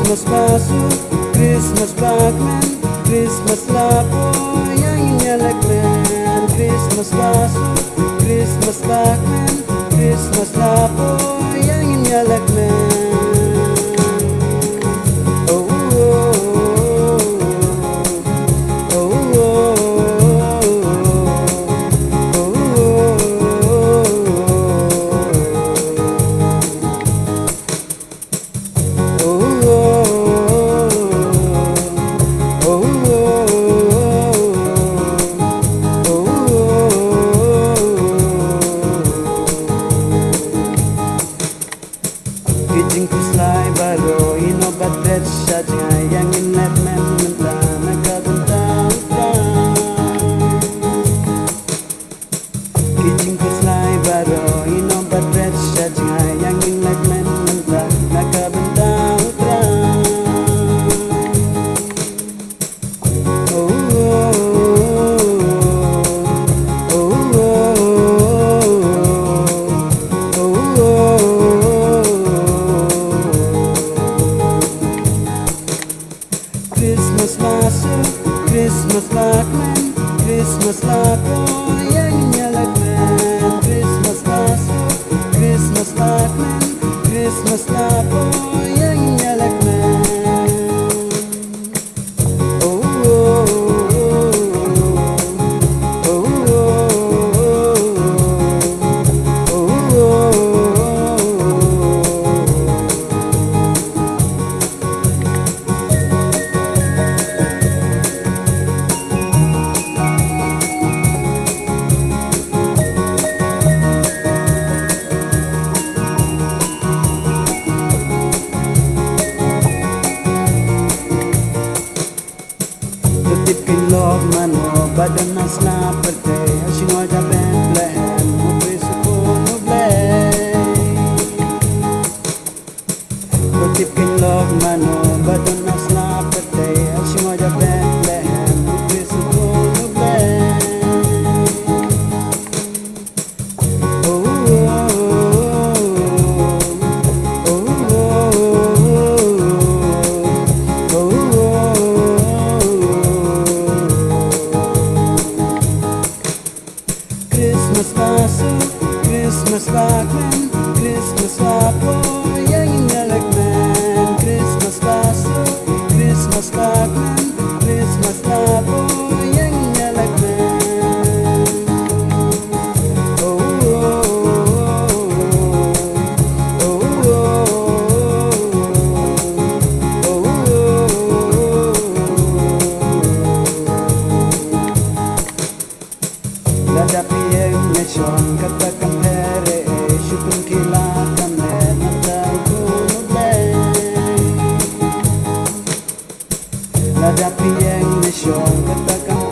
Christmas masuk, Christmas bagman, Christmas lapo yang nyalakman. Christmas masuk, Christmas bagman, Christmas lapo yang nyalakman. Kijing kuslay baro inobat bersya yang inlet men mentah nakabentang Kijing kuslay baro inobat bersya yang inlet men mentah nakabentang Christmas masuk, Christmas bagman, Christmas lapo yang nyalakman. Christmas masuk, Christmas bagman, Christmas lapo yang nyalakman. Tip kilog mano badan nas na perte asingo ja Bethlehem mo preso ko no blay Tip kilog mano badan nas na perte asingo ja Bethlehem mo preso ko no blay Christmas masuk, Christmas bagman, Christmas lapo yang nyalakman. Christmas masuk, Christmas bagman, Christmas lapo yang nyalakman. Ladapi yang nation katakan here syukun kilakan menatau kunublay Ladapi yang nation katakan